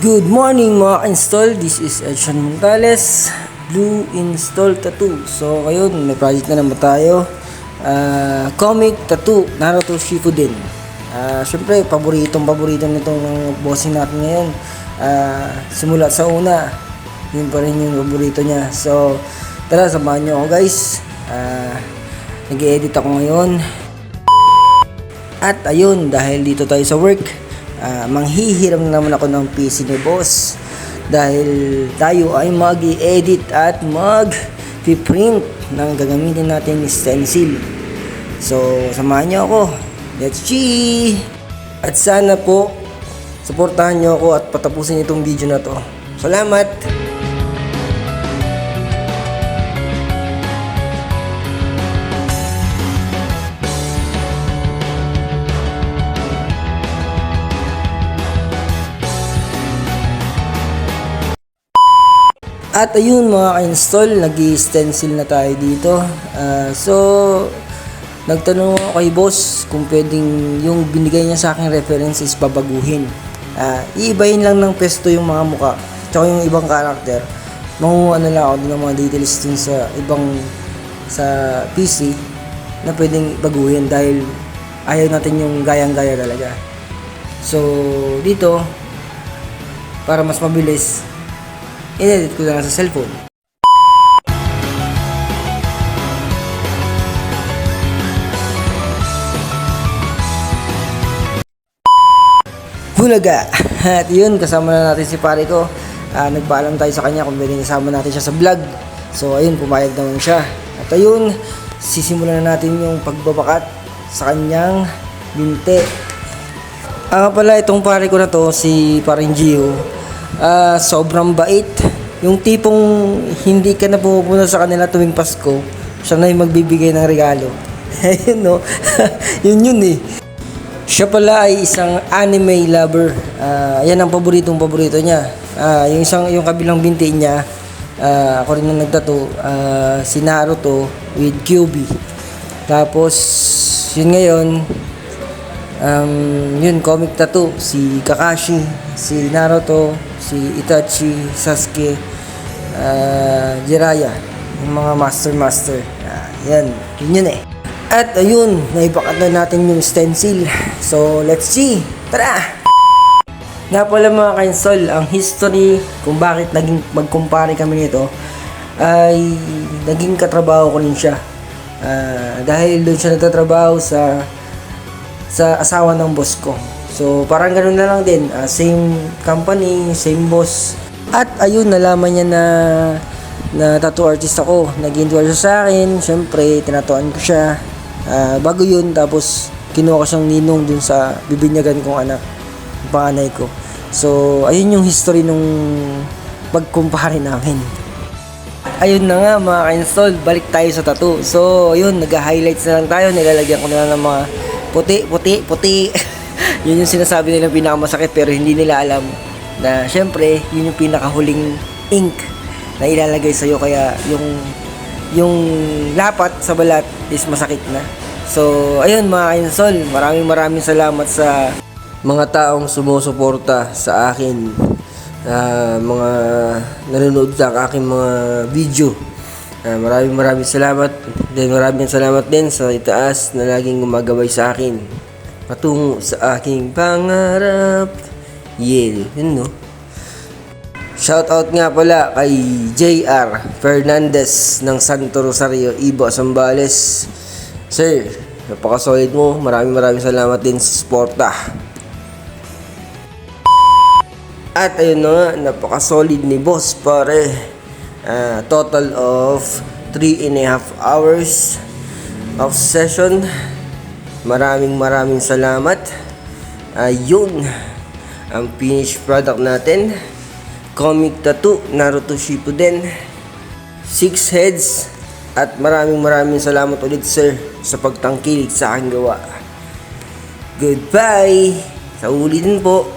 Good morning mga ka-install, this is Edson Montales, Blue Install Tattoo. So ngayon, may project na naman tayo, comic tattoo, Naruto Shippuden. Siyempre, paborito nitong bossing natin ngayon. Simula sa una, yun pa rin yung paborito niya. So tara, samahan nyo ako guys. Nag-edit ako ngayon. At ayun, dahil dito tayo sa work, manghihiram na naman ako ng PC ni boss dahil tayo ay mag-i-edit at mag-print ng gagamitin natin stencil. So samahan nyo ako, let's see! At sana po suportahan nyo ako at patapusin itong video na to. Salamat! At ayun mga ka-install, nag-stencil na tayo dito. So, nagtanong ako kay boss kung pwedeng yung binigay niya sa akin references babaguhin. Iibahin lang ng pesto yung mga muka, tsaka yung ibang karakter. Manguha na lang ako ng mga details dun sa PC na pwedeng baguhin dahil ayaw natin yung gayang-gaya talaga. So, dito, para mas mabilis, in-edit ko na lang sa cellphone. Bulaga! At yun, kasama na natin si pare ko. Nagpaalam tayo sa kanya kung pwedeng isama natin siya sa vlog. So ayun, pumayag naman siya. At ayun, sisimulan na natin yung pagbabakat sa kanyang binte. Pala, itong pare ko na to, si paring Gio, sobrang bait. Yung tipong hindi ka na pumupunta sa kanila tuwing Pasko, siya na yung magbibigay ng regalo. Ayun no. yun eh. Siya pala ay isang anime lover. Yan ang paborito niya. Yung kabilang binti niya, ako rin na nagtattoo, si Naruto with QB. Tapos yun ngayon, yun comic tattoo, si Kakashi, si Naruto, si Itachi, Sasuke, Jiraiya, yung mga master. Yun eh. At ayun, naibakat na natin yung stencil. So let's see, tara! Nga pala mga ka-install, ang history kung bakit naging magkumpare kami nito ay naging katrabaho ko rin siya. Dahil doon siya nagtatrabaho sa asawa ng boss ko. So parang ganoon na lang din, same company, same boss. At ayun, nalaman niya na tattoo artist ako. Nag-endorse siya sa akin, syempre tinatuan ko siya. Bago yun, tapos kinuha ko siyang ninong dun sa bibinyagan kong anak, yung panganay ko. So ayun yung history nung pagkumpare namin. Ayun na nga mga ka-install, balik tayo sa tattoo. So ayun, nag-highlights na lang tayo, nilalagyan ko na lang ng mga puti. Yun yung sinasabi nilang pinakamasakit, pero hindi nila alam na syempre yun yung pinakahuling ink na ilalagay sa'yo, kaya yung lapat sa balat is masakit na. So ayun mga ka-install, maraming salamat sa mga taong sumusuporta sa akin, mga nanonood sa aking mga video. Maraming salamat. Maraming salamat din sa itaas na laging gumagabay sa akin patungo sa aking pangarap. Yun no. Shout out nga pala kay JR Fernandez ng Santo Rosario, Ibo, Zambales. Sir, napaka-solid mo. Maraming salamat din sa suporta. At ayun na nga, napaka-solid ni boss pare. Total of 3.5 hours of session. Maraming salamat. Ayun ang finished product natin, comic tattoo Naruto Shippuden, 6 heads. At maraming salamat ulit sir sa pagtangkilik sa aking gawa. Goodbye, sa ulitin po.